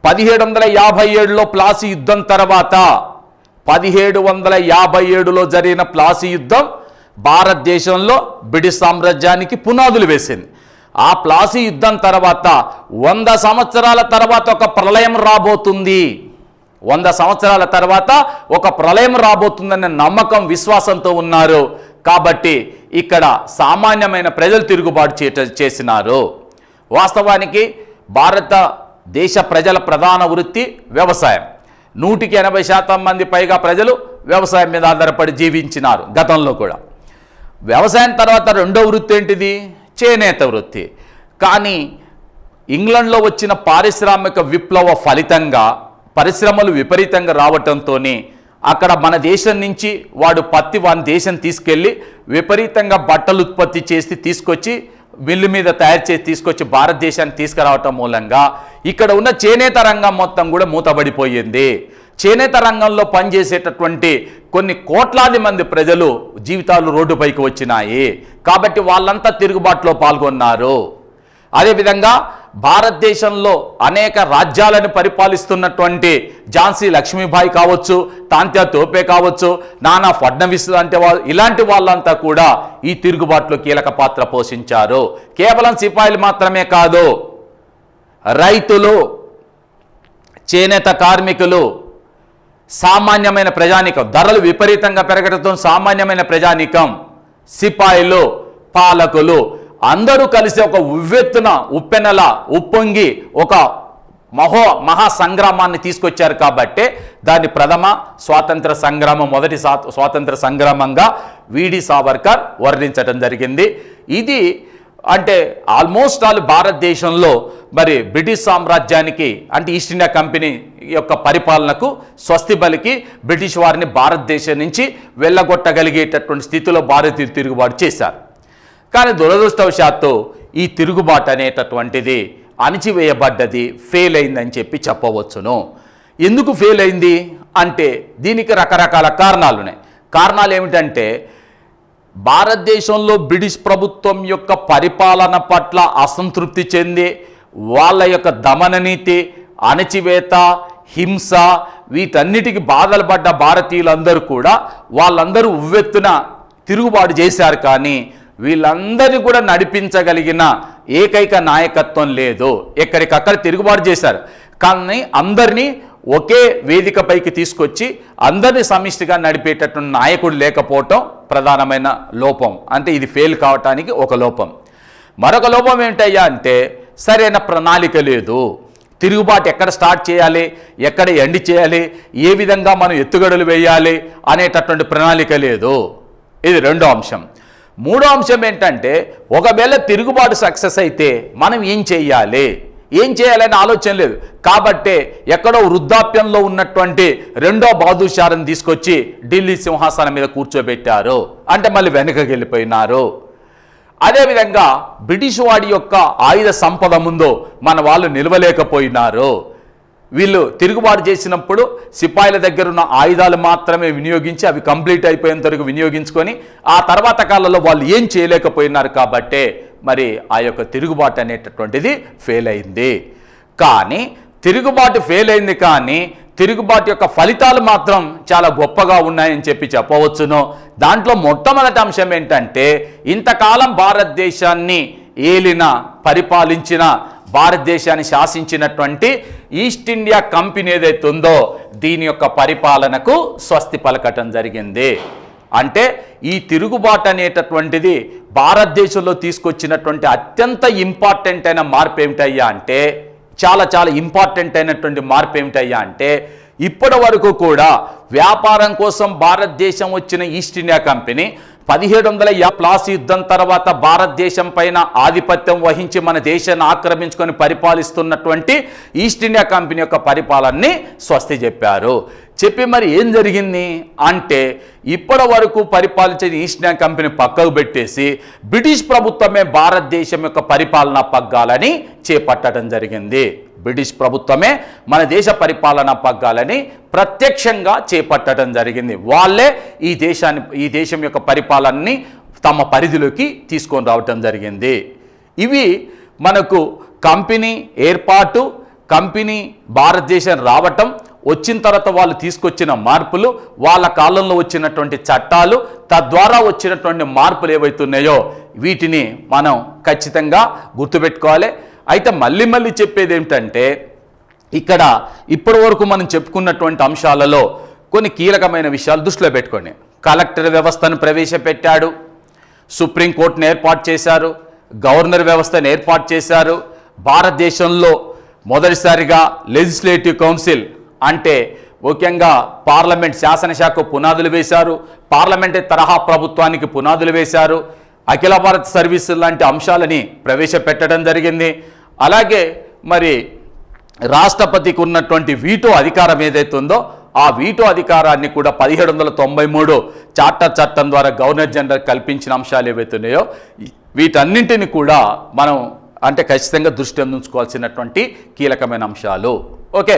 1757లో ప్లాసీ యుద్ధం తర్వాత 1757లో జరిగిన ప్లాసీ యుద్ధం భారతదేశంలో బ్రిటిష్ సామ్రాజ్యానికి పునాదులు వేసింది. ఆ ప్లాసీ యుద్ధం తర్వాత 100 సంవత్సరాల తర్వాత ఒక ప్రళయం రాబోతుంది. 100 సంవత్సరాల తర్వాత ఒక ప్రళయం రాబోతుందన్న నమ్మకం, విశ్వాసంతో ఉన్నారు. కాబట్టి ఇక్కడ సామాన్యమైన ప్రజలు తిరుగుబాటు చేసినారు. వాస్తవానికి భారతదేశ ప్రజల ప్రధాన వృత్తి వ్యవసాయం. 180% మంది పైగా ప్రజలు వ్యవసాయం మీద ఆధారపడి జీవించినారు గతంలో కూడా. వ్యవసాయం తర్వాత రెండో వృత్తి ఏంటిది? చేనేత వృత్తి. కానీ ఇంగ్లండ్లో వచ్చిన పారిశ్రామిక విప్లవ ఫలితంగా పరిశ్రమలు విపరీతంగా రావటంతో అక్కడ మన దేశం నుంచి వాడు పత్తి వాని దేశం తీసుకెళ్ళి విపరీతంగా బట్టలు ఉత్పత్తి చేసి తీసుకొచ్చి మిల్లు మీద తయారు చేసి తీసుకొచ్చి భారతదేశానికి తీసుకురావటం మూలంగా ఇక్కడ ఉన్న చేనేత రంగం మొత్తం కూడా మూతబడిపోయింది. చేనేత రంగంలో పనిచేసేటటువంటి కొన్ని కోట్లాది మంది ప్రజలు జీవితాలు రోడ్డుపైకి వచ్చినాయి. కాబట్టి వాళ్ళంతా తిరుగుబాటులో పాల్గొన్నారు. అదేవిధంగా భారతదేశంలో అనేక రాజ్యాలను పరిపాలిస్తున్నటువంటి ఝాన్సీ లక్ష్మీబాయి కావచ్చు, తాంత్యా తోపే కావచ్చు, నానా ఫడ్నవీస్ అంటే ఇలాంటి వాళ్ళంతా కూడా ఈ తిరుగుబాటులో కీలక పాత్ర పోషించారు. కేవలం సిపాయిలు మాత్రమే కాదు, రైతులు, చేనేత కార్మికులు, సామాన్యమైన ప్రజానీకం, ధరలు విపరీతంగా పెరగడంతో సామాన్యమైన ప్రజానీకం, సిపాయిలు, పాలకులు అందరూ కలిసి ఒక ఉవ్వెత్తున ఉప్పెనల ఉప్పొంగి ఒక మహా సంగ్రామాన్ని తీసుకొచ్చారు. కాబట్టి దాన్ని ప్రథమ స్వాతంత్ర సంగ్రామం, మొదటి స్వాతంత్ర సంగ్రామంగా విడి సావర్కర్ వర్ణించడం జరిగింది. ఇది అంటే ఆల్మోస్ట్ ఆల్ భారతదేశంలో మరి బ్రిటిష్ సామ్రాజ్యానికి అంటే ఈస్ట్ ఇండియా కంపెనీ యొక్క పరిపాలనకు స్వస్తి పలికి బ్రిటిష్ వారిని భారతదేశం నుంచి వెళ్ళగొట్టగలిగేటటువంటి స్థితిలో భారతీయులు తిరుగుబాటు చేశారు. కానీ దురదృష్టవశాత్తు ఈ తిరుగుబాటు అనేటటువంటిది అణిచివేయబడ్డది, ఫెయిల్ అయిందని చెప్పి చెప్పవచ్చును. ఎందుకు ఫెయిల్ అయింది అంటే దీనికి రకరకాల కారణాలు ఉన్నాయి. కారణాలు ఏమిటంటే భారతదేశంలో బ్రిటిష్ ప్రభుత్వం యొక్క పరిపాలన పట్ల అసంతృప్తి చెంది వాళ్ళ యొక్క దమన నీతి, అణచివేత, హింస వీటన్నిటికీ బాధలు పడ్డ భారతీయులందరూ కూడా వాళ్ళందరూ ఉవ్వెత్తున తిరుగుబాటు చేశారు. కానీ వీళ్ళందరినీ కూడా నడిపించగలిగిన ఏకైక నాయకత్వం లేదు. ఎక్కడికక్కడ తిరుగుబాటు చేశారు, కానీ అందరినీ ఒకే వేదికపైకి తీసుకొచ్చి అందరినీ సమిష్టిగా నడిపేటటువంటి నాయకుడు లేకపోవటం ప్రధానమైన లోపం. అంటే ఇది ఫెయిల్ కావటానికి ఒక లోపం. మరొక లోపం ఏంటయ్యా అంటే సరైన ప్రణాళిక లేదు. తిరుగుబాటు ఎక్కడ స్టార్ట్ చేయాలి, ఎక్కడ ఎండ్ చేయాలి, ఏ విధంగా మనం ఎత్తుగడలు వేయాలి అనేటటువంటి ప్రణాళిక లేదు. ఇది రెండో అంశం. మూడో అంశం ఏంటంటే ఒకవేళ తిరుగుబాటు సక్సెస్ అయితే మనం ఏం చెయ్యాలి, ఏం చేయాలనే ఆలోచన లేదు. కాబట్టే ఎక్కడో వృద్ధాప్యంలో ఉన్నటువంటి రెండో బహదూర్ తీసుకొచ్చి ఢిల్లీ సింహాసనం మీద కూర్చోబెట్టారు. అంటే మళ్ళీ వెనకకి వెళ్ళిపోయినారు. అదేవిధంగా బ్రిటిష్ వాడి యొక్క ఆయుధ సంపద ముందు మన వాళ్ళు నిలవలేకపోయినారు. వీళ్ళు తిరుగుబాటు చేసినప్పుడు సిపాయిల దగ్గర ఉన్న ఆయుధాలు మాత్రమే వినియోగించి అవి కంప్లీట్ అయిపోయేంత వరకు వినియోగించుకొని ఆ తర్వాత కాలంలో వాళ్ళు ఏం చేయలేకపోయినారు. కాబట్టే మరి ఆ యొక్క తిరుగుబాటు అనేటటువంటిది ఫెయిల్ అయింది. కానీ తిరుగుబాటు ఫెయిల్ అయింది, కానీ తిరుగుబాటు యొక్క ఫలితాలు మాత్రం చాలా గొప్పగా ఉన్నాయని చెప్పవచ్చును. దాంట్లో మొట్టమొదటి అంశం ఏంటంటే, ఇంతకాలం భారతదేశాన్ని పరిపాలించిన భారతదేశాన్ని శాసించినటువంటి ఈస్ట్ ఇండియా కంపెనీ ఏదైతే ఉందో దీని యొక్క పరిపాలనకు స్వస్తి పలకటం జరిగింది. అంటే ఈ తిరుగుబాటు అనేటటువంటిది భారతదేశంలో తీసుకొచ్చినటువంటి అత్యంత ఇంపార్టెంట్ అయిన మార్పు ఏమిటయ్యా అంటే, చాలా చాలా ఇంపార్టెంట్ అయినటువంటి మార్పు ఏమిటయ్యా అంటే, ఇప్పటి వరకు కూడా వ్యాపారం కోసం భారతదేశం వచ్చిన ఈస్ట్ ఇండియా కంపెనీ 1750 ప్లాసీ యుద్ధం తర్వాత భారతదేశం పైన ఆధిపత్యం వహించి మన దేశాన్ని ఆక్రమించుకొని పరిపాలిస్తున్నటువంటి ఈస్ట్ ఇండియా కంపెనీ యొక్క పరిపాలనని స్వస్తి చెప్పారు. చెప్పి మరి ఏం జరిగింది అంటే, ఇప్పటి వరకు పరిపాలించే ఈస్ట్ ఇండియా కంపెనీ పక్కకు పెట్టేసి బ్రిటిష్ ప్రభుత్వమే భారతదేశం యొక్క పరిపాలనా పగ్గాలని చేపట్టడం జరిగింది. బ్రిటిష్ ప్రభుత్వమే మన దేశ పరిపాలనా పగ్గాలని ప్రత్యక్షంగా చేపట్టడం జరిగింది. వాళ్ళే ఈ దేశం యొక్క పరిపాలనని తమ పరిధిలోకి తీసుకొని రావటం జరిగింది. ఇవి మనకు కంపెనీ ఏర్పాటు, కంపెనీ భారతదేశం రావటం, వచ్చిన తర్వాత వాళ్ళు తీసుకొచ్చిన మార్పులు, వాళ్ళ కాలంలో వచ్చినటువంటి చట్టాలు, తద్వారా వచ్చినటువంటి మార్పులు ఏవైతున్నాయో వీటిని మనం ఖచ్చితంగా గుర్తుపెట్టుకోవాలి. అయితే మళ్ళీ చెప్పేది ఏమిటంటే, ఇక్కడ ఇప్పటి వరకు మనం చెప్పుకున్నటువంటి అంశాలలో కొన్ని కీలకమైన విషయాలు దృష్టిలో పెట్టుకోండి. కలెక్టర్ వ్యవస్థను ప్రవేశపెట్టాడు, సుప్రీంకోర్టును ఏర్పాటు చేశారు, గవర్నర్ వ్యవస్థను ఏర్పాటు చేశారు. భారతదేశంలో మొదటిసారిగా లెజిస్లేటివ్ కౌన్సిల్ అంటే ముఖ్యంగా పార్లమెంట్ శాసనశాఖ పునాదులు వేశారు, పార్లమెంట్ తరహా ప్రభుత్వానికి పునాదులు వేశారు, అఖిల భారత సర్వీసు లాంటి అంశాలని ప్రవేశపెట్టడం జరిగింది. అలాగే మరి రాష్ట్రపతికి ఉన్నటువంటి వీటో అధికారం ఏదైతే ఉందో ఆ వీటో అధికారాన్ని కూడా 1793 చార్టర్ చట్టం ద్వారా గవర్నర్ జనరల్ కల్పించిన అంశాలు ఏవైతే ఉన్నాయో వీటన్నింటిని కూడా మనం అంటే ఖచ్చితంగా దృష్టి ఉంచుకోవాల్సినటువంటి కీలకమైన అంశాలు. ఓకే.